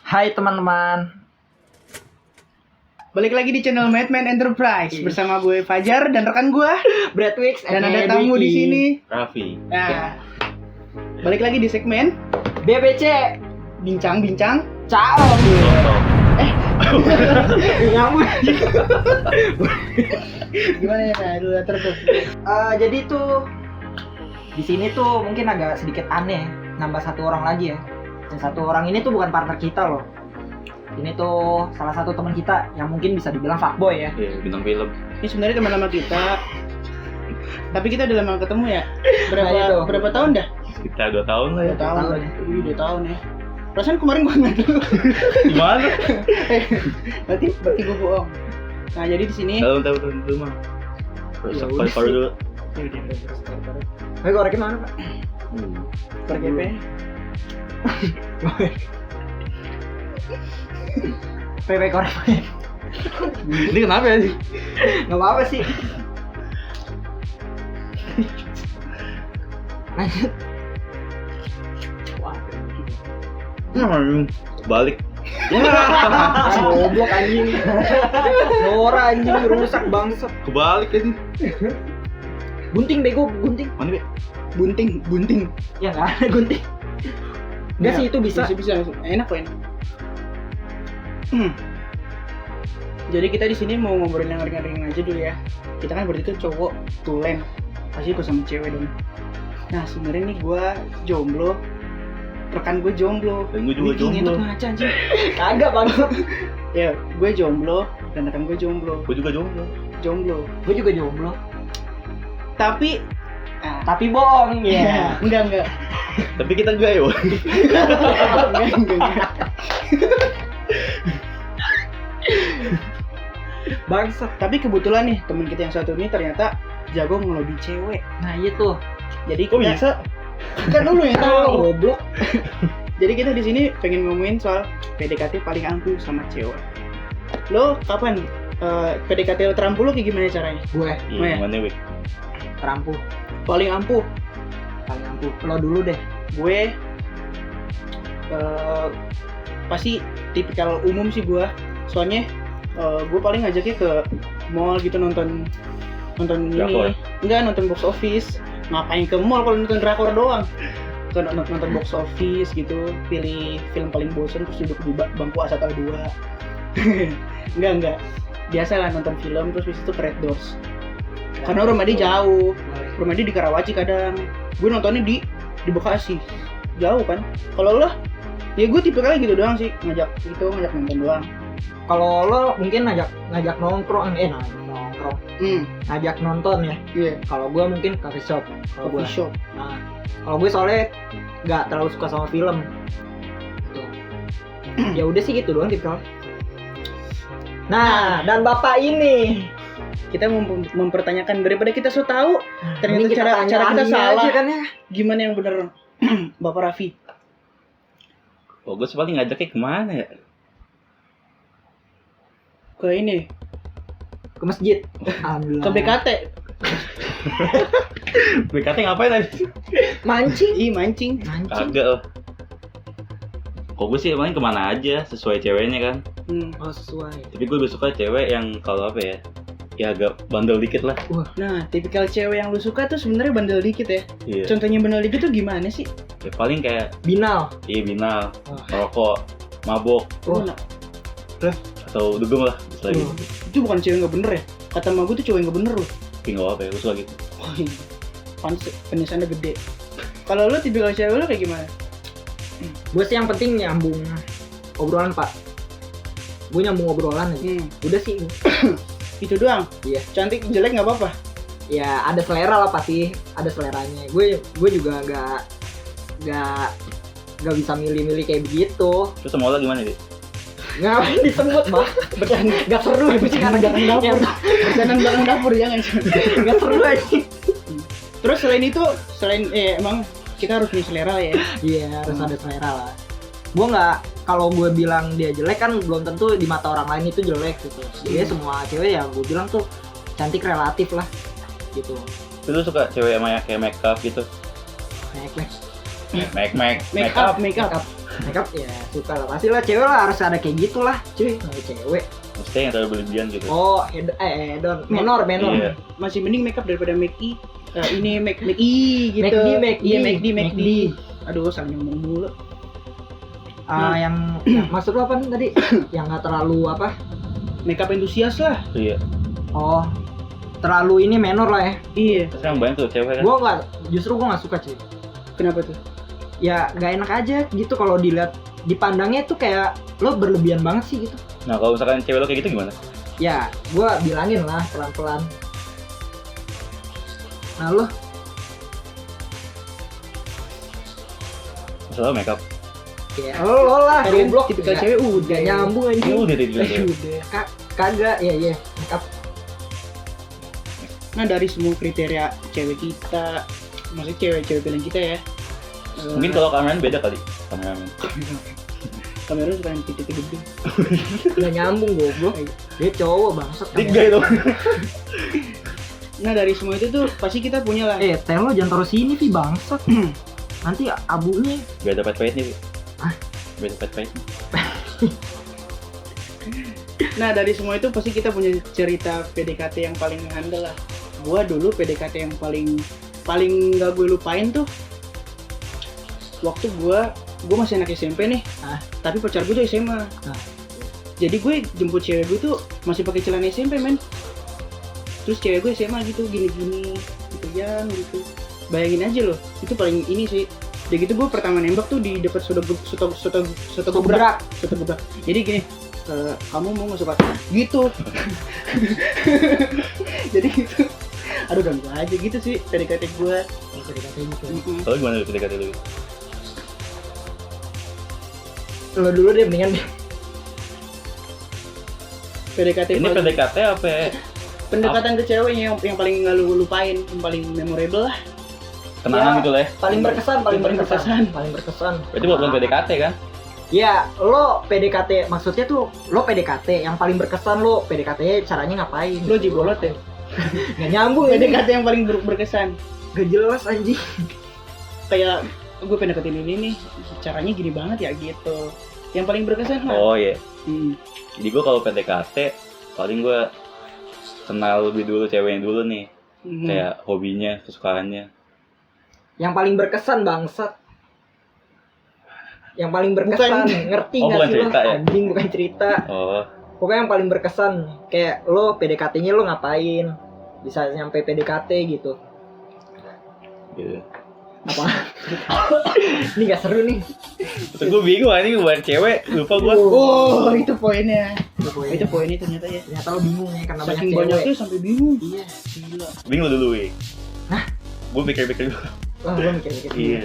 Hai teman-teman. Balik lagi di channel Madman Enterprise bersama gue Fajar dan rekan gue Bradwix dan ada tamu di sini. Raffi. Nah, balik lagi di segmen BBC bincang-bincang. Caong. Nyambung. Gimana ya? Nah, dulu terus. Jadi tuh di sini tuh mungkin agak sedikit aneh, nambah satu orang lagi ya. Dan satu orang ini tuh bukan partner kita loh. Ini tuh salah satu teman kita yang mungkin bisa dibilang fuckboy ya. Iya, bintang film. Ini sebenarnya teman lama kita. Tapi kita udah lama ketemu ya. Nah, itu. Berapa tahun dah? Sekitar 2 tahun lah ya. 2 tahun. tahun ya. Wih, 2 tahun ya. Perasaan kemarin gue nggak dulu. Gimana? berarti gue bohong. Nah, jadi di sini. Tahun mah. Ya Paru udah paru dulu. Ayo korekin mana Pak? Per GP. PP korek. Ini kenapa ya sih? Nggak apa-apa sih. Lanjut. Balik. Goblok anjing. Nora anjing rusak bangsat. Kebalik aja. Gunting bego, gunting. Mana be? Bunting. Ya nggak ada gunting. Enggak sih itu bisa. Bisa. Enak kok enak. Jadi kita di sini mau ngobrolin yang ringan-ringan aja dulu ya. Kita kan berarti tuh cowok tulen, pasti ikut sama cewek dong. Nah sebenarnya nih gue jomblo, rekan gue jomblo. Dan gue juga jomblo. Ngaca anjing. Kagak banget. Ya gue jomblo dan rekan gue jomblo. Gue juga jomblo. Gue juga jomblo. Tapi Bohong ya. Enggak. Tapi kita gayo. Enggak. Bangsat. Tapi kebetulan nih teman kita yang satu ini ternyata jago ngelobi cewek. Nah iya tuh. Jadi Kok bisa? Kan dulu yang tahu. Goblok. Jadi kita di sini pengen ngomongin soal PDKT paling ampuh sama cewek. Lo kapan PDKT lo terampuh lo kayak gimana caranya? Gue Iya, mana be? terampuh. Paling ampuh Paling ampuh. Lo dulu deh. gue pasti tipikal umum sih gue. Soalnya gue paling ngajaknya ke mall gitu nonton Drakor. ini. Enggak, nonton box office. Ngapain ke mall kalau nonton drakor doang? Nonton box office gitu, pilih film paling bosan terus duduk di bangku A1 A2. Enggak. Biasa lah nonton film terus habis itu ke Red Doors. Karena rumah dia jauh. Rumah dia di Karawaci kadang. Gue nontonnya di Bekasi. Jauh kan? Kalau lo? Ya gue tipikalnya gitu doang sih, ngajak nonton doang. Kalau lo mungkin ngajak nongkrong, ngajak nonton ya. Iya, Kalau gue mungkin coffee shop. Kalau gue. coffee shop. Nah, kalau gue soalnya nggak terlalu suka sama film. Gitu. Ya udah sih gitu doang tipikal. Nah, dan bapak ini Kita mempertanyakan daripada kita so tahu ternyata mending cara kita tanya salah. aja kan ya. Gimana yang bener? Bapak Raffi. Oh, gue paling ngajaknya kemana ya? Ke ini, Ke masjid. Alhamdulillah. ke BKT. BKT ngapain tadi? Mancing. Ih, mancing. Kagak lah. Kok gue sih paling kemana aja sesuai ceweknya kan. Oh sesuai. Tapi gue lebih suka cewek yang kalau apa ya? Ya agak bandel dikit lah. Nah, tipikal cewek yang lu suka tuh sebenarnya bandel dikit ya. Iya. Contohnya bandel dikit tuh gimana sih? Ya paling kayak Binal. binal, Oh. rokok, mabok, Oh. Nah, atau dugem lah misalnya gitu. itu bukan cewek nggak bener ya? Kata emak gue tuh cewek nggak bener loh. Tapi nggak apa ya, gue suka gitu. Wah, pantes penyesalannya gede. Kalau lu tipikal cewek lu kayak gimana? Gue sih yang penting nyambung obrolan pak. Gue nyambung obrolan aja. Udah sih. Itu doang. Iya. Cantik jelek nggak apa-apa. Ya ada selera lah pasti. Ada seleranya. Gue juga nggak bisa milih-milih kayak begitu. Terus sama lo gimana deh? Ngapain disebut mah? Gak seru. Bercanda belakang dapur. Bercanda belakang dapur jangan. Gak seru aja. Terus selain emang kita harus punya selera ya. Iya harus ada selera lah. Gue kalau gue bilang dia jelek kan belum tentu di mata orang lain itu jelek gitu. Jadi semua cewek ya gue bilang tuh cantik relatif lah gitu. Tapi lu suka cewek yang kayak make up gitu? Make Make Make up. Makeup ya suka lah, pasti lah cewek lah harus ada kayak gitulah cuy, namanya cewek. Maksudnya yang terlalu berlebihan gitu. Oh hedon, menor. Iya. Masih mending makeup daripada make ini make gitu. Iya, make di. Aduh, salah ngomong mulu. Yang maksud lu apa nih tadi? Yang nggak terlalu apa? Makeup entusias lah. Iya. Oh, terlalu ini menor lah ya. Iya. Sekarang banyak tuh cewek kan. Justru gua nggak suka cuy. Kenapa tuh? Ya nggak enak aja gitu kalau dilihat, dipandangnya tuh kayak lo berlebihan banget sih gitu. Nah kalau misalkan cewek lo kayak gitu gimana? Ya, gua bilangin lah pelan-pelan. Nah lo, Masalah makeup. ya lo lah, Kalian goblok. tipikal Nggak- cewek nggak nyambung aja. Ini udah tidur. Udah. Kagak, iya. Makeup. Nah, dari semua kriteria cewek kita, maksudnya cewek pilihan kita ya. Mungkin kalau kameramen beda kali. Kameramen. kamera suka yang titik gede. Nggak nyambung goblok. Dia cowok bangsat. Tiga itu. Nah, dari semua itu tuh pasti kita punya lah. Teh lo jangan taruh sini Vi bangsat. Nanti abunya. Biar dapat pahit nih. Ah? Biar dapat pahit. Nah, dari semua itu pasti kita punya cerita PDKT yang paling handal lah. Gua dulu PDKT yang paling gak gue lupain tuh waktu gua masih anak SMP nih. Tapi pacar gue tuh SMA. Jadi gue jemput cewek gue tuh masih pakai celana SMP, men. Terus cewek gue SMA gitu, gini-gini gitu ya, gitu. Bayangin aja loh, itu paling ini sih. Udah gitu gue pertama nembak tuh di dekat soto gebrak. Jadi gini, kamu mau masuk apa? Gitu. Jadi gitu. Aduh, ganggu aja gitu sih PDKT gue. PDKT gitu. Kalau gimana PDKT lu? Lo dulu deh mendingan. PDKT Ini paling- PDKT apa ya? pendekatan ke ceweknya yang paling gak lu lupain, yang paling memorable lah. Kenangan Ya. gitu lah ya. Paling berkesan. Paling berkesan. Berarti bukan PDKT kan? Ya, lo PDKT maksudnya tuh lo PDKT yang paling berkesan, lo PDKT caranya ngapain? Lo jibolot ya. Nggak nyambung ini. PDKT yang paling berkesan. Gak jelas anjing. Kayak gue pendeketin ini nih, caranya gini banget ya gitu. Yang paling berkesan lah. Oh iya. Hmm. Jadi gue kalau PDKT paling gue kenal lebih dulu ceweknya dulu nih. Kayak hobinya, kesukaannya. Yang paling berkesan bangsat. Yang paling berkesan, ngerti Oh, nggak bukan sih lo? cerita ya? Anjing bukan cerita. Oh, Pokoknya yang paling berkesan, kayak lo PDKT-nya lo ngapain? Bisa nyampe PDKT gitu. gitu. Apa? Ini nggak seru nih. Terus gue bingung ini buat cewek, lupa gue. Oh, itu poinnya. Itu poinnya. Itu poinnya ternyata ya. Ternyata lo bingung ya karena Saking banyak banyaknya cewek. sampai bingung. Iya. Gila. Bingung dulu, Wi. Hah? Gue pikir-pikir dulu. Wah, gue mikir-mikir. Iya.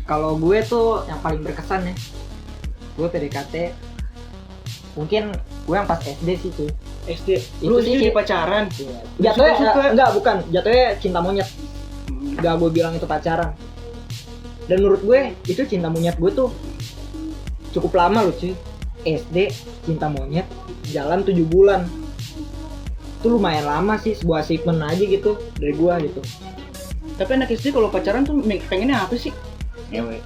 Kalau gue tuh yang paling berkesan ya, gue PDKT mungkin gue yang pas SD sih tuh. SD. Itu Lu sih jadi pacaran. Jatuhnya Suka-suka. enggak, bukan. Jatuhnya cinta monyet. Enggak gue bilang itu pacaran. Dan menurut gue itu cinta monyet gue tuh cukup lama loh cuy. SD cinta monyet jalan 7 bulan. Itu lumayan lama sih, sebuah achievement aja gitu dari gue gitu. Tapi anak SD kalau pacaran tuh pengennya apa sih? Ngewe.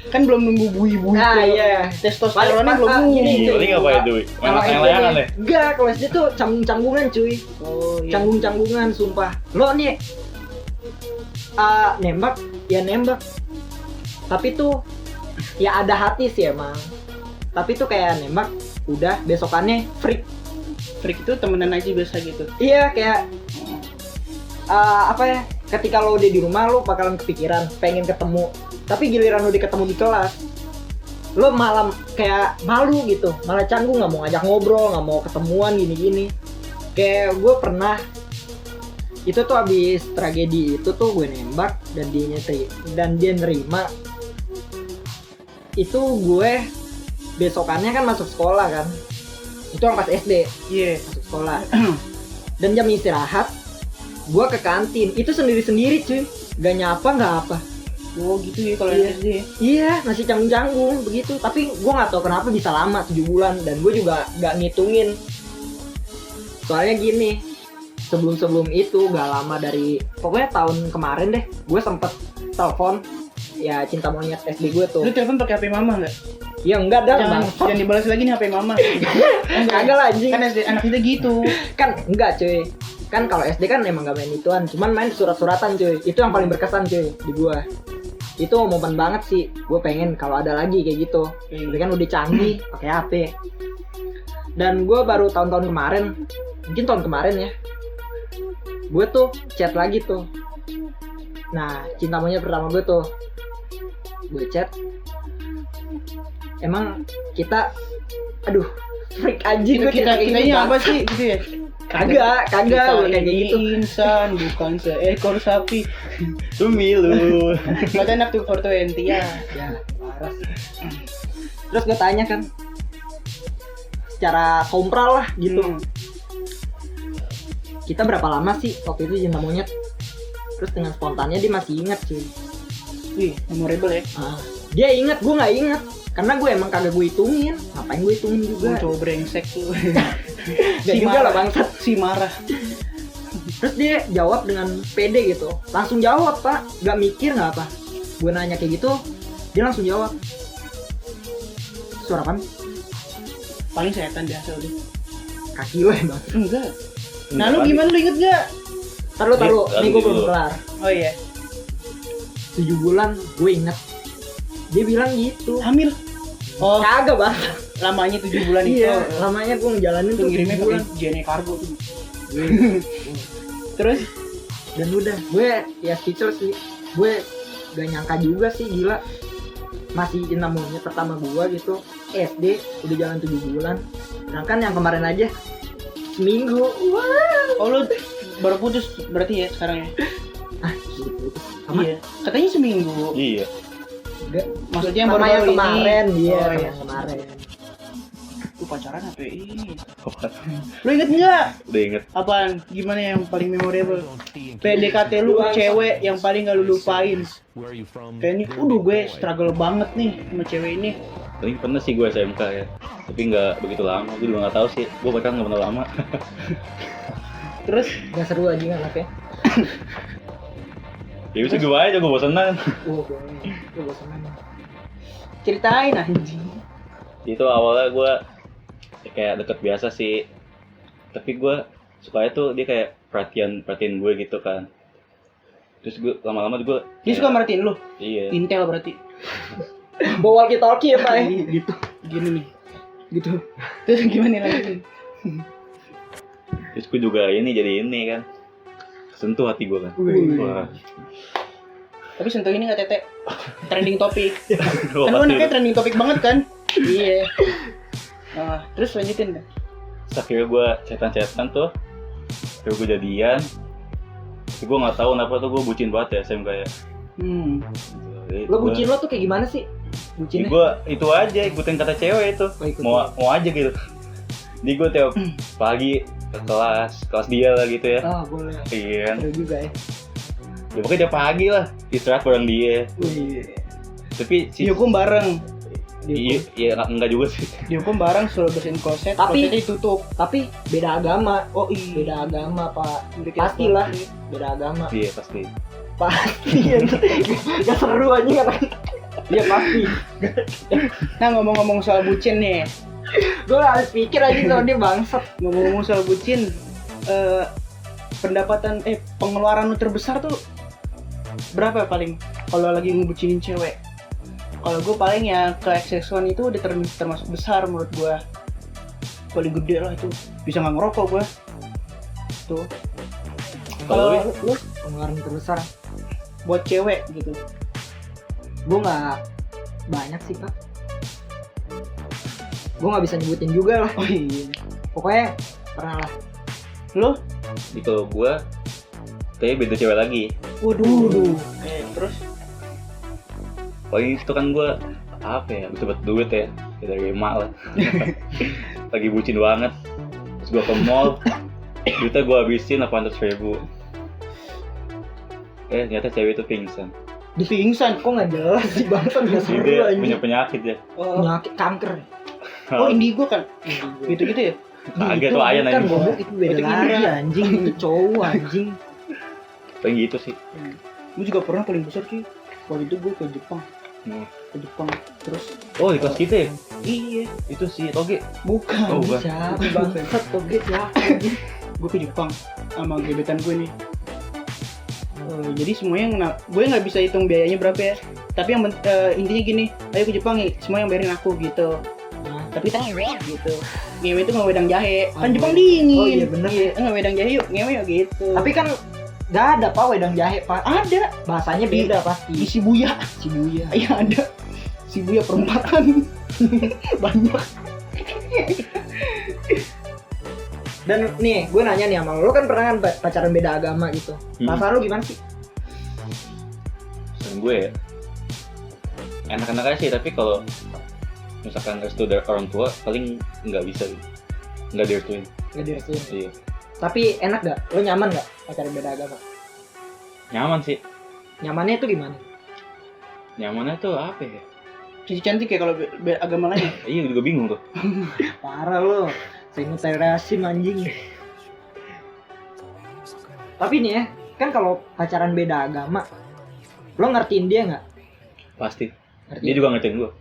Kan belum nunggu bui-bui. Nah, tuh. iya. Testosteronnya belum Paling- nunggu. gini, Iya, paling ngapain tuh, Wi? Main layangan deh. Enggak, kalau SD tuh canggung-canggungan cuy. Oh, iya. Canggung-canggungan sumpah. Lo nih nembak, ya nembak. Tapi tuh ya ada hati sih emang. Tapi tuh kayak nembak, udah besokannya freak. Freak itu temenan aja biasa gitu. Iya kayak apa ya? Ketika lo udah di rumah lo bakalan kepikiran pengen ketemu. Tapi giliran lo ketemu di kelas, lo malam kayak malu gitu, malah canggung, nggak mau ngajak ngobrol, nggak mau ketemuan gini-gini. Kayak gue pernah itu tuh abis tragedi itu tuh gue nembak dan dia nerima. Itu gue besokannya kan masuk sekolah kan, itu yang pas SD. Iya. Masuk sekolah dan jam istirahat gue ke kantin itu sendiri cuy, gak nyapa gak apa. Oh gitu ya kalau Iya. SD. Iya masih canggung-canggung begitu, tapi gue gak tahu kenapa bisa lama 7 bulan dan gue juga gak ngitungin. Soalnya gini, sebelum itu gak lama dari pokoknya tahun kemarin deh, gue sempet telepon ya cinta monyet SD gue tuh. Lu telepon pakai HP mama enggak? Ya enggak dah bang. Jangan dibalas lagi nih HP mama. Kagak lah anjing. Kan SD anak kita gitu. Kan enggak cuy. Kan kalau SD kan emang gak main ituan, cuman main surat-suratan cuy. Itu yang paling berkesan cuy di gua. Itu momen banget sih. Gue pengen kalau ada lagi kayak gitu. Tapi kan udah canggih pakai HP. Dan gue baru tahun-tahun kemarin, mungkin tahun kemarin ya, gue tuh chat lagi tuh. Nah, cinta monyet pertama gue tuh, gue chat. Emang kita, aduh, freak anjing gue kitanya apa sih gitu ya? Kagak, Kita kayak ini gitu. insan bukan seekor sapi. Milu. Nggak enak tuh 420 ya. Ya, waras. Terus gue tanya kan, secara sompral lah gitu. Kita berapa lama sih waktu itu cinta monyet? Terus dengan spontannya dia masih ingat cuy. Wih, memorable ya. Dia ingat, gue nggak ingat. Karena gue emang kagak gue hitungin. Ngapain gue hitungin juga? Cowok brengsek tuh. Gak juga lah bangsat. Si marah. Terus dia jawab dengan pede gitu. Langsung jawab pak, gak mikir gak apa. Gue nanya kayak gitu, dia langsung jawab. Suara apaan? Paling setan biasa udah. Kaki lo ya bang. Enggak. Nah lu gimana, lu inget gak? Taruh, Iya, ini gue dulu. belum kelar. Oh iya. 7 bulan gue inget. Dia bilang gitu. Hamil. Oh, Kagak bang. lamanya 7 bulan itu. Iya, lamanya gue ngejalanin Itu tuh ngirimnya 7 bulan. pakai JNE Cargo tuh. Terus Dan udah, gue ya speechless sih. Gue gak nyangka juga sih, gila. Masih cinta monyet pertama gue gitu. SD udah jalan 7 bulan. Sedangkan yang kemarin aja seminggu. Wow. oh lu baru putus berarti ya sekarang ya? Ah, gitu. Sama Iya. Katanya seminggu. Iya. enggak. Maksudnya yang Sama baru-baru yang ini. kemarin dia, Oh, sama iya. yang kemarin. Lu pacaran apa ini? Lu inget nggak? Udah inget. Apaan? Gimana yang paling memorable? PDKT lu ke cewek yang paling gak lu lupain? Kayak ini, gue struggle banget nih sama cewek ini. Paling pernah sih gue SMK ya. Tapi nggak begitu lama. Gue juga nggak tahu sih. Gue pacaran nggak pernah lama. Terus Gak seru aja anaknya. Ya bisa gue aja, gue bosenan. Gue bosan. ceritain anjing. Itu awalnya gue kayak deket biasa sih. Tapi gue sukanya tuh dia kayak perhatiin gue gitu kan. Terus gue lama-lama gue Dia suka merhatiin lu? iya. Intel berarti. Bawa walkie-talkie ya pak ya? Gitu. Gini nih. Gitu. Terus gimana lagi? Terus gue juga jadi ini kan. Sentuh hati gue kan. Wih. Wah. Tapi sentuh ini gak tete. Trending topik. Wah, Kan lu pasti anaknya itu. trending topik banget kan? Iya. Terus lanjutin deh. Terus akhirnya gue chatan tuh. Terus gue jadian. Tapi gue nggak tahu kenapa tuh gue bucin banget ya SMK ya. Lo bucin lo tuh kayak gimana sih? Bucinnya? Gue itu aja ikutin kata cewek itu. Oh, ikutin. Mau aja gitu. Jadi gue tiap pagi ke kelas dia lah gitu ya. Oh boleh. Iya. Seru juga ya. Ya pokoknya tiap pagi lah istirahat bareng dia. Wih. Tapi si Dihukum bareng. iya enggak juga sih. Dihukum bareng suruh bersihin kloset. Tapi- Klosetnya ditutup. Tapi beda agama. Oh iya. Beda agama pak. Udah kayak Pastilah. apa? Beda agama. Iya pasti. Pasti. Gak seru aja kan? Iya pasti. Nah ngomong-ngomong soal bucin nih. Gue harus pikir aja kalau dia bangsat. Ngomong-ngomong soal bucin. Pendapatan pengeluaran lu terbesar tuh berapa paling kalau lagi ngebucinin cewek? Kalau gue paling ya ke XX1 itu udah termasuk besar menurut gue. Paling gede lah itu. Bisa nggak ngerokok gue. Tuh. Kalau Kalau lu? lu Pengeluaran terbesar. buat cewek gitu. Gue nggak banyak sih pak. Gue nggak bisa nyebutin juga lah. Oh iya. Pokoknya pernah lah. Lu? Di kalau gue kayaknya beda cewek lagi. Waduh. Terus? Paling itu kan gue apa ya, bisa buat duit ya dari emak lah. Lagi bucin banget. Terus gue ke mall, duitnya gue habisin 800.000. Ternyata cewek itu pingsan. Di pingsan. Kok nggak jelas sih bangsat? Nggak seru Dia aja. punya penyakit ya. Oh, Penyakit kanker. indigo kan? Gitu-gitu ya? Kagak tuh ayan Kan anjing. goblok itu beda Itu lagi gimana? anjing. Itu cowok anjing. Paling gitu sih. Gue juga pernah paling besar cuy. Waktu itu gue ke Jepang. Hmm. Ke Jepang. Terus Oh, di kelas kita ya? iya, Itu si Toge. bukan. Oh, bukan. Siapa bangsat toge siapa? Gue ke Jepang sama gebetan gue nih. Jadi semuanya gue nggak bisa hitung biayanya berapa ya. Tapi yang intinya gini, ayo ke Jepang ya, semua yang bayarin aku gitu. Nah, Tapi kita ngewe gitu. Ngewe itu nggak wedang jahe. Kan Oh, Jepang iya. dingin. Oh, iya, bener. Nggak wedang jahe yuk, ngewe yuk gitu. tapi kan nggak ada pak wedang jahe pak. ada Bahasanya beda pasti. di Shibuya. Shibuya. Iya ada. Shibuya perempatan. Banyak. Dan nih, gue nanya nih sama lo kan pernah kan pacaran beda agama gitu. Perasaan lo gimana sih? Dan gue ya enak-enak aja sih, tapi kalau misalkan restu dari orang tua paling nggak bisa gitu. Nggak direstuin. Gak direstuin. Iya. Tapi enak gak? Lo nyaman gak pacaran beda agama? Nyaman sih. Nyamannya itu gimana? Nyamannya tuh apa ya? Cici cantik ya kalau agama lain. Iya, juga bingung tuh. Parah lo. Sinuterasim anjing. Tapi nih ya, kan kalau pacaran beda agama, lo ngertiin dia nggak? Pasti. Ngertiin. Dia juga ngertiin gue.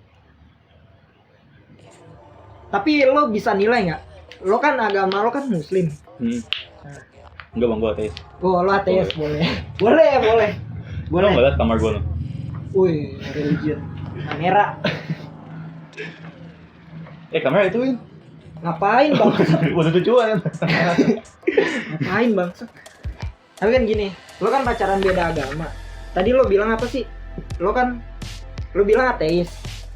Tapi lo bisa nilai nggak? Lo kan agama lo kan muslim. Enggak bang, gue ateis. Oh, lo ateis boleh. Boleh. Gue nggak liat kamar gue nih. Wih, religion. Kamera. Kamera ituin. Ngapain bang? Udah tujuan. Ngapain bang? Tapi kan gini, lo kan pacaran beda agama. Tadi lo bilang apa sih? Lo bilang ateis.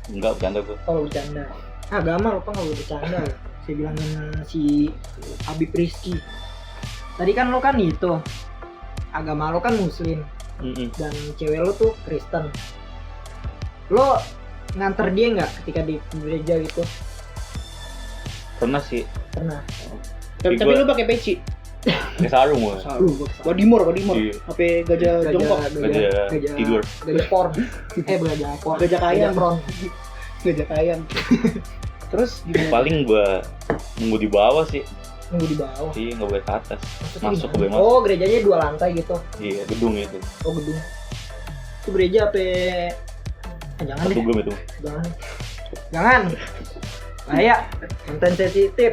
Enggak, bercanda gue. Oh, bercanda. Agama lo nggak boleh bercanda. Saya bilangin si Habib Rizky. Tadi kan lo kan itu agama lo kan muslim dan cewek lo tuh Kristen. Lo nganter dia nggak ketika di gereja gitu? Pernah sih. Pernah. Tapi lu pakai peci. Pakai sarung gue. Wadimor. Iya. HP gajah jongkok. Gajah tidur. Gajah porn. Gajah porn. Gajah kayang. Porn. Gajah kayang. Terus gimana? Paling gue nunggu di bawah sih. Nunggu di bawah. Iya, nggak boleh ke atas. Maksudnya Masuk gimana? ke masuk. Oh, gerejanya 2 lantai gitu. Iya, gedung itu. Oh, gedung. Itu gereja apa? Jangan deh. Dugem itu. Jangan. Bahaya. Konten sensitif.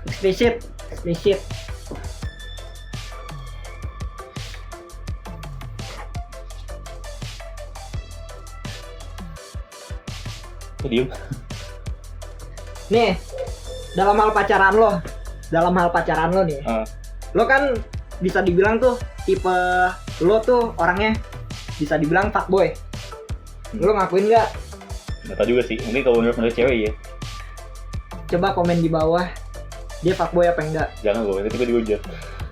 Eksplisit. Kok diem? Nih, dalam hal pacaran lo nih. Lo kan bisa dibilang tuh tipe lo tuh orangnya bisa dibilang fuckboy. Lo ngakuin nggak? Nggak tahu juga sih. Mungkin kalau menurut cewek ya. Coba komen di bawah. Dia fuckboy apa enggak? Jangan gue, nanti gue dihujat.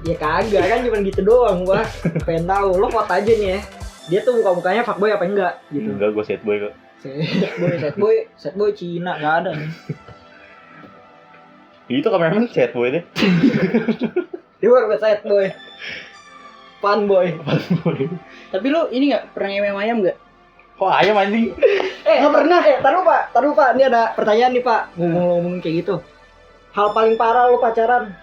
Ya kagak kan cuma gitu doang gua. Pengen tahu. Lo vote aja nih ya. Dia tuh muka-mukanya fuckboy apa enggak gitu. Enggak, gue sad boy kok. Sad boy Cina nggak ada nih. Itu kameramen sad boy deh. Dia baru sad boy. Fun boy. Tapi lu ini nggak pernah ngewe ayam nggak? Kok ayam anjing? Nggak pernah. Taruh pak. Ini ada pertanyaan nih pak. Ngomong-ngomong kayak gitu. Hal paling parah lo pacaran?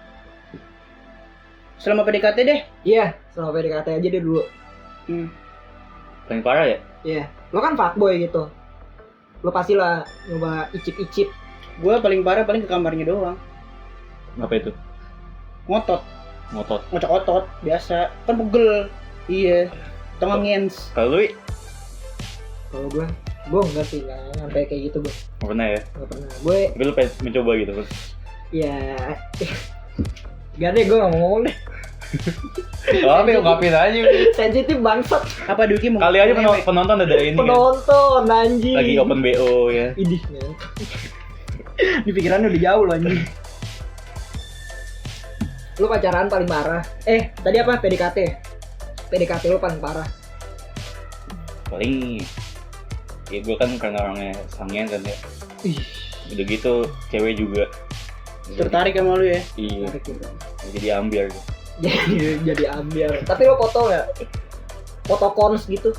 Selama PDKT deh. Iya, selama PDKT aja deh dulu. Paling parah ya? Iya. Lo kan fuckboy gitu. Lo pasti lah nyoba icip-icip. Gue paling parah paling ke kamarnya doang. Apa itu? Ngotot. Ngocok otot biasa. Kan pegel. Iya. Tengah ngens. Kalau lu, Kalau gue enggak sih, nggak sampai kayak gitu gue. nggak pernah ya? Nggak pernah. Gue Tapi lu pengen mencoba gitu kan? ya gak deh, gue nggak mau ngomong deh. Apa ya, ungkapin aja. Sensitif bangsat. Apa Duki mau? Kali aja ngewe? penonton ada ini kan? Penonton anjing. Lagi open BO ya. Idih men. Di pikirannya udah jauh loh anjing. Lu pacaran paling parah. Tadi apa? PDKT. PDKT lu paling parah. Paling ya gue kan karena orangnya sangean kan ya. Ih, Udah gitu cewek juga Tertarik sama lu ya? iya, menarik gitu. jadi ambiar gitu. Jadi ambil. Tapi lo foto nggak? Foto cons gitu?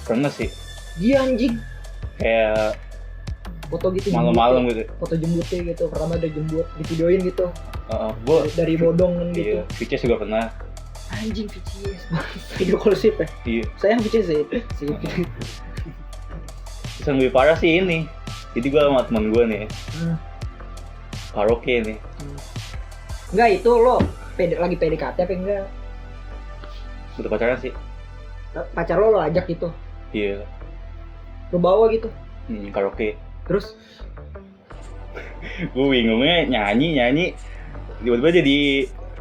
Pernah sih Iya anjing. kayak foto gitu malam-malam gitu. foto jembutnya gitu, pertama ada jembut di videoin gitu Gue dari bodong gitu. iya, Vices juga pernah. Anjing VCS Video call sip ya. Iya. Sayang VC sip. Terus yang lebih parah sih ini. Jadi gue sama temen gue nih karaoke nih. Enggak, itu lo lagi PDKT apa enggak? Udah pacaran sih. Pacar lo ajak gitu, Iya. lo bawa gitu, Karaoke. terus Gue bingungnya nyanyi tiba-tiba jadi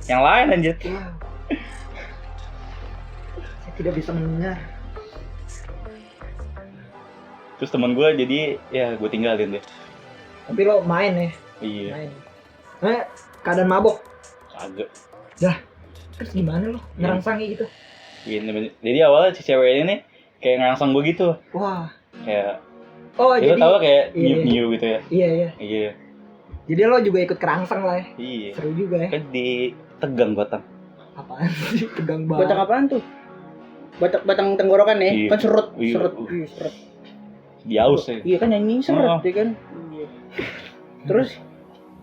yang lain anjir. wah, saya tidak bisa mendengar. Terus temen gue jadi ya gue tinggalin deh. Tapi lo main ya, Iya. main. Keadaan mabok, Agak. terus gimana lo ngerangsangnya gitu? Gini, jadi awalnya si cewek ini nih kayak ngerangsang gue gitu. Wah, Kayak oh ya jadi lo tau kayak iya. nyiu gitu ya. iya. Iya. Jadi lo juga ikut kerangsang lah ya, Iya. seru juga ya. Kan ditegang batang. Apaan sih, tegang banget. Batang apaan tuh? Batang tenggorokan ya, Iya. kan serut. Iya. Serut. Diaus ya. Iya kan nyanyi serut, Oh. ya kan. Terus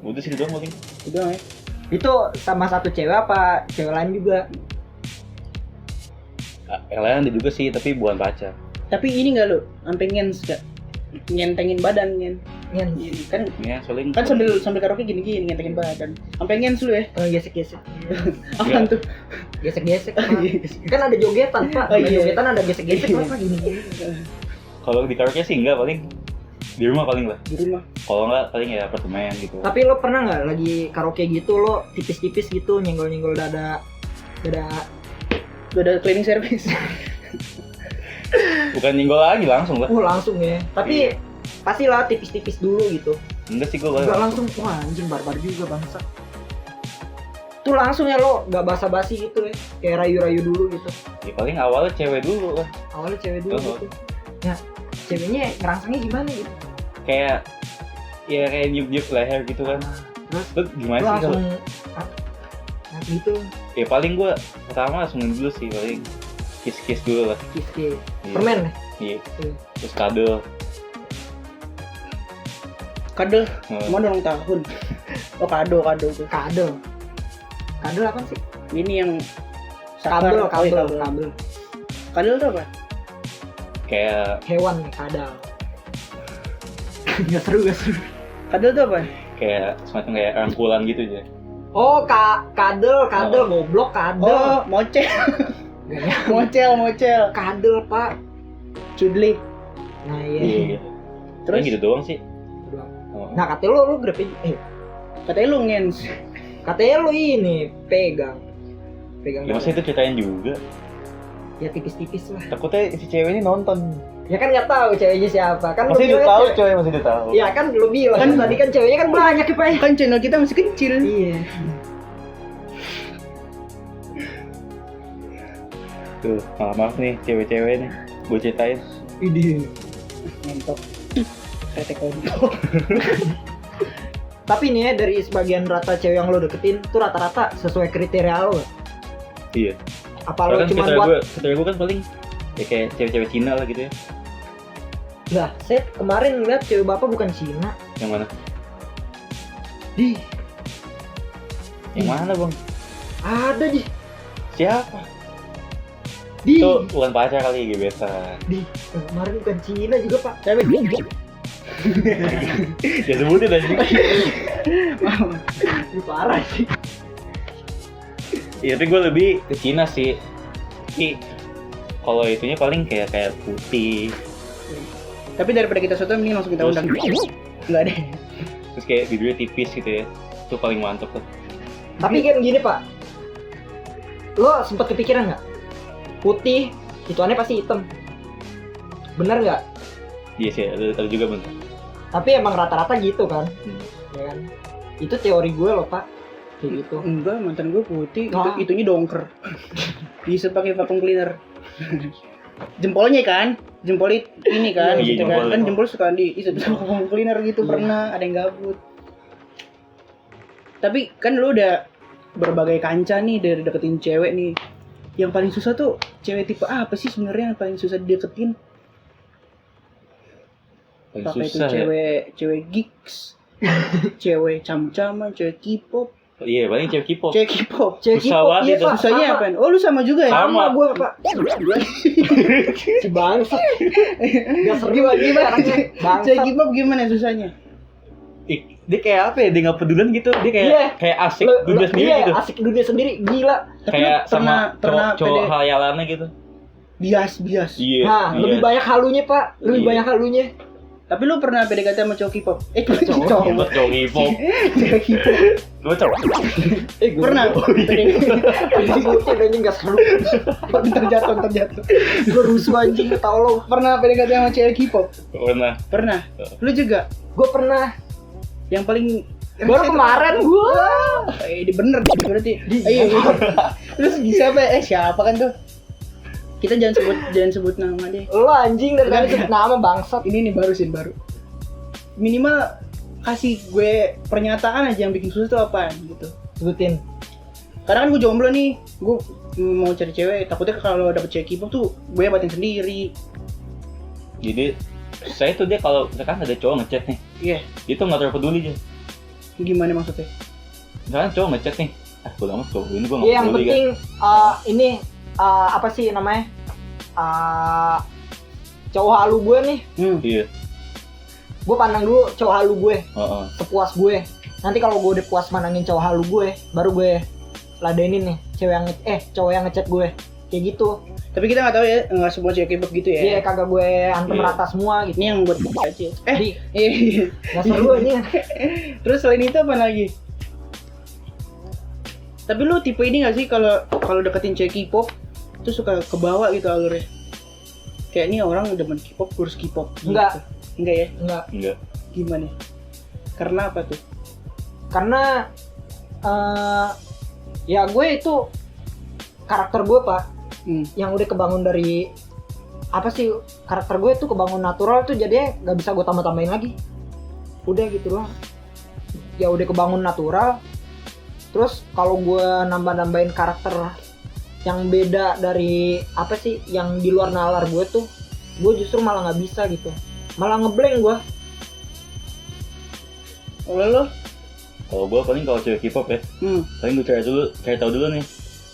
Udah sih doang paling. udah ya. Itu sama satu cewek apa cewek lain juga? Yang lain ada juga sih tapi bukan pacar. Tapi ini enggak lu, sampai ngens enggak? Nyentengin badan nyen. Ngen, Kan Ya soalnya kan sambil karaoke gini-gini ngentengin badan. Sampai ngens lu ya. gesek-gesek, Apaan tuh? gesek-gesek. Pak. Kan ada jogetan pak, Oh, ada iya. jogetan ada gesek-gesek Iya. apa gini. kalau di karaoke sih enggak, paling di rumah paling lah. Di rumah. Kalau enggak paling ya apartemen gitu. Tapi lo pernah nggak lagi karaoke gitu lo tipis-tipis gitu nyenggol-nyenggol dada Udah ada cleaning service. Bukan nyenggol lagi langsung lah. langsung ya. Tapi pastilah tipis-tipis dulu gitu. Enggak sih gue Enggak langsung, wah anjing barbar juga bangsa. Tuh langsung ya lo nggak basa-basi gitu ya, kayak rayu-rayu dulu gitu. Ya paling awalnya cewek dulu lah. Awalnya cewek dulu Oh. gitu. Nah, ceweknya ngerangsangnya gimana gitu? Kayak ya kayak nyup-nyup leher gitu kan. Terus Lu gimana lo sih langsung kalau gitu, ya paling gue pertama langsung dulu sih paling kiss dulu lah. kiss. Iya. Permen ya? Iya. Iya. Terus kadel. Kadel, Oh. kemana ulang tahun? Oh kado tuh. Kadel. Kadel apa sih? Ini yang Kabel, sakar. Oh, iya, kabel. Kadel tuh apa? Kayak Hewan nih, kadal. Gak seru. Kadel tuh apa? kayak semacam kayak rangkulan gitu aja. Oh, kadel, Oh. goblok, kadel. Oh, mocel. Gak, mocel. kadel, Pak. Cudlik. Nah, iya. Iya. Terus? Terus gitu doang sih. Doang. Oh. Nah, katanya lu grepe Katanya lu ngens. katanya lu ini pegang. Ya masa itu ceritain juga. Ya tipis-tipis lah. Takutnya si cewek ini nonton. Ya kan nggak tahu ceweknya siapa. Kan Masih lu udah bilang tahu cewek- coy, masih udah tahu. Ya kan lu bilang Kan- tadi kan ceweknya kan banyak ya, Pak. Kan channel kita masih kecil. Iya. Tuh, maaf nih cewek-cewek nih. Gue ceritain. Ini. Mentok. Kretek kontol. Tapi nih ya dari sebagian rata cewek yang lo deketin tuh rata-rata sesuai kriteria lo. Iya. Apa lo Kan cuma buat kriteria gue kan paling ya kayak cewek-cewek Cina lah gitu ya. lah, saya kemarin lihat cewek bapak bukan Cina. Yang mana? Di, Yang mana bang? ada di. Siapa? Di. Itu bukan pacar kali gebetan. Di. Kemarin bukan Cina juga, Pak. Tapi Ya sebutin aja. Ini parah sih. Iya, tapi gue lebih ke Cina sih. Tapi kalau itunya paling kayak putih. tapi daripada kita soto mending langsung kita Terus- undang. Enggak deh. Terus kayak bibirnya tipis gitu ya. Itu paling mantep tuh. Tapi kan gini, Pak. Lo sempet kepikiran nggak? Putih, hitungannya pasti hitam. Bener nggak? Iya sih, ada juga bener. Tapi emang rata-rata gitu kan, ya kan? Itu teori gue loh, Pak. Kayak gitu. Enggak, mantan gue putih, Ah. itunya dongker. Bisa pakai vacuum cleaner. Jempolnya kan, jempol ini kan, Iya, gitu kan. jempol. Kan jempol suka bisa vacuum cleaner gitu, Iya. pernah ada yang gabut. Tapi kan lu udah berbagai kancah nih dari deketin cewek nih. Yang paling susah tuh cewek tipe apa sih sebenarnya yang paling susah dideketin? Paling Pakai itu susah ya. cewek gigs, cewek cam-caman, cewek K-pop, Iya, paling cewek K-pop. cewek K-pop. Cewek Susah K-pop, banget iya, itu. Pak, Susahnya sama. apa? Oh lu sama juga ya? Sama. Gue Pak. Si bangsat. Gak seru Gimana? aja caranya. Cewek Bangsat. K-pop gimana susahnya? Dia kayak apa ya? Dia nggak pedulian gitu. Dia kayak Iya. kayak asik dunia sendiri iya, gitu. asik dunia sendiri, gila. Tapi Kayak lu pernah cowok pede- hayalannya gitu. bias. Iya. Nah, iya. lebih banyak halunya, Pak. Lebih Iya. banyak halunya. Tapi lu pernah PDKT sama cowok K-pop? Cowok. Cowok. Hebat cowok K-pop. Cewek K-pop. Gue cowok. Gue Pernah? Gue anjing gak seru. Terjatuh. Gue rusuh anjing, tolong. Pernah PDKT sama cewek K-pop? Pernah. Pernah. Lu juga? Gue pernah. Yang paling Baru kemarin gue. Ini bener berarti. Iya. Terus siapa kan tuh? Kita jangan sebut nama deh. Lo anjing dari tadi sebut nama bangsat. Ini nih baru. Minimal kasih gue pernyataan aja yang bikin susah tuh apaan gitu. Sebutin. Karena kan gue jomblo nih, gue mau cari cewek, takutnya kalau dapet cewek K-pop tuh gue batin sendiri. Jadi saya tuh dia kalau misalkan ada cowok ngechat nih, Iya, dia tuh nggak terlalu peduli aja. gimana maksudnya? Misalkan cowok ngechat nih, bodo amat cowok ini gue nggak Iya, yang peduli kan. penting ini apa sih namanya? Cowok halu gue nih. Iya. Gue pandang dulu cowok halu gue, Heeh. sepuas gue. Nanti kalau gue udah puas mandangin cowok halu gue, baru gue ladenin nih cowok yang ngechat gue. Kayak gitu. Tapi kita nggak tahu ya, nggak semua cewek K-pop gitu ya. Iya, kagak gue antem Iya. rata semua gitu. Ini yang buat aja. Iya. Gak seru aja. Terus selain itu apa lagi? Tapi lu tipe ini gak sih kalau deketin cewek K-pop tuh suka ke bawah gitu alurnya? Kayak ini orang demen K-pop, kurus K-pop. Gitu. Enggak. Enggak ya? Enggak. Gimana? Karena apa tuh? Karena ya gue itu karakter gue, Pak, yang udah kebangun dari apa sih, karakter gue tuh kebangun natural tuh, jadinya nggak bisa gue tambah-tambahin lagi. Udah gitu doang. Ya udah kebangun natural. Terus kalau gue nambah-nambahin karakter yang beda dari apa sih yang di luar nalar gue tuh, gue justru malah nggak bisa gitu. Malah ngeblank gue. Oleh lo? Kalau gue paling kalau cewek K-pop ya, paling gue cari tahu dulu nih,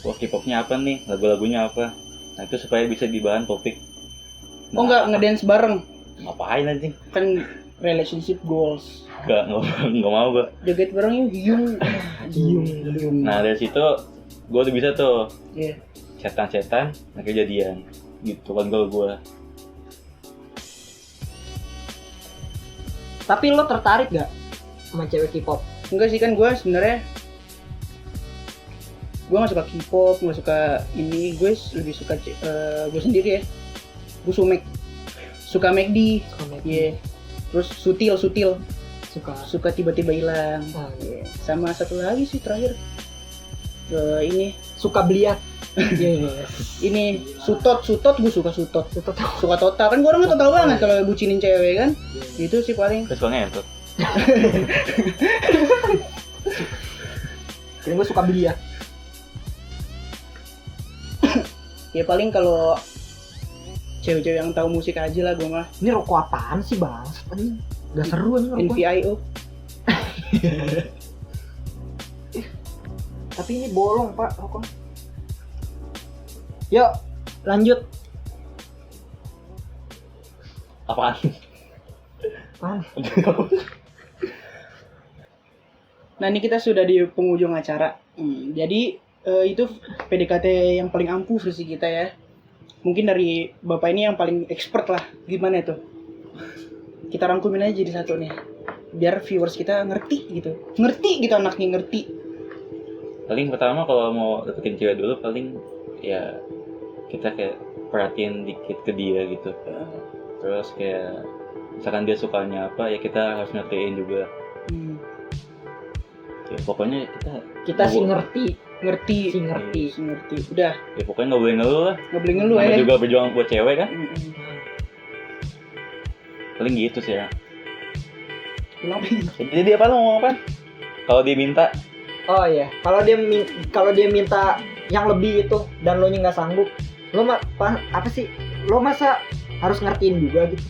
wah K-popnya apa nih, lagu-lagunya apa. Nah itu supaya bisa dibahan topik. Oh enggak, ngedance bareng. Ngapain anjing? Kan relationship goals. Enggak mau gue. Joget bareng yuk, hiung. Nah dari situ gue udah bisa tuh Iya. cetan, akhirnya jadian. Gitu kan kalau gue. Tapi lo tertarik gak sama cewek K-pop? Enggak sih, kan gue sebenarnya gue nggak suka K-pop, nggak suka ini. Gue lebih suka gue sendiri ya. Gue suka McD. Iya. Terus sutil suka tiba-tiba hilang. Oh, Iya. Sama satu lagi sih terakhir ini suka beliat. Yes. ini sutot gue suka suka total. Kan gue orangnya total banget kalau bucinin cewek kan. Itu sih paling. Terus kalau ngentot. Kira gue suka beliat. Ya paling kalau cewek-cewek yang tahu musik aja lah gue mah. Ini rokok apaan sih, Bang? Gak seru aja rokok. NVIO. Tapi ini bolong, Pak, rokok. Yuk, lanjut. Apaan? Apaan? Nah ini kita sudah di penghujung acara. Jadi itu PDKT yang paling ampuh versi kita ya. Mungkin dari Bapak ini yang paling expert lah. Gimana tuh? Kita rangkumin aja jadi satu nih. Biar viewers kita ngerti gitu. Ngerti gitu anaknya, ngerti. Paling pertama kalau mau deketin cewek dulu paling ya kita kayak perhatiin dikit ke dia gitu. Terus kayak misalkan dia sukanya apa ya kita harus ngertiin juga. Ya pokoknya Kita sih ngerti. Ngerti. Udah, Ya pokoknya nggak boleh ngeluh lah. nggak boleh ngeluh Namanya ya. juga berjuang buat cewek kan. Paling gitu sih ya. Jadi dia apa lo ngomong apa? Kalau dia minta, Oh iya, kalau dia minta yang lebih itu dan lo nya nggak sanggup, lo apa sih? Lo masa harus ngertiin juga gitu?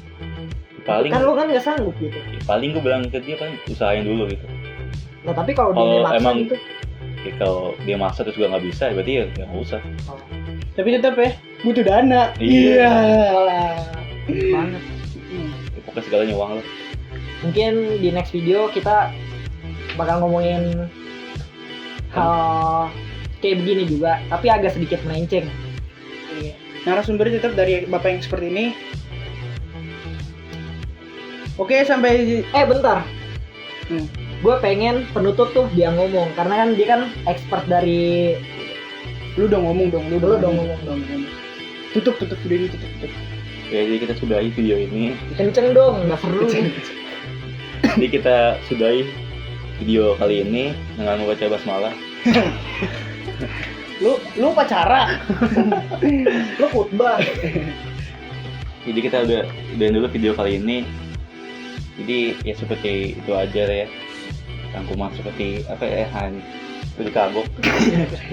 paling Kan lu kan nggak sanggup gitu. paling gue bilang ke dia paling usahain dulu gitu. Nah tapi kalau dia Kalau maksa emang- gitu, Ya, kalau dia maksa terus gue nggak bisa, ya berarti ya nggak usah. Tapi tetap ya butuh dana. Iya. banget. Ya, pokoknya segalanya uang lah. Mungkin di next video kita bakal ngomongin hal kayak begini juga, tapi agak sedikit melenceng. Iya. Narasumbernya tetap dari bapak yang seperti ini. Oke, sampai Bentar. Hmm. Gue pengen penutup tuh dia ngomong, karena kan dia kan expert dari. lu dong ngomong dong, Lu dong ngomong dong. Tutup video ini tutup. Ya, jadi kita sudahi video ini. Kenceng dong, nggak seru. Jadi kita sudahi video kali ini dengan membaca basmalah. Lu pacara. Lu khutbah. Jadi kita udahin dulu video kali ini. Jadi ya seperti itu aja ya. Rangkuman seperti apa ya, seperti kagok.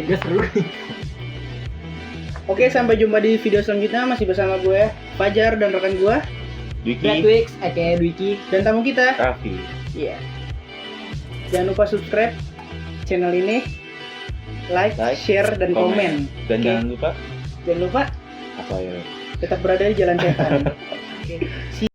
Nggak seru. Oke, sampai jumpa di video selanjutnya masih bersama gue Fajar dan rekan gue Dwiki, Redwix, aka Dwiki. dan tamu kita. Raffi. Iya. Jangan lupa subscribe channel ini, like, share dan komen. Dan Oke. jangan lupa Jangan lupa apa ya? tetap berada di jalan setan. Oke. See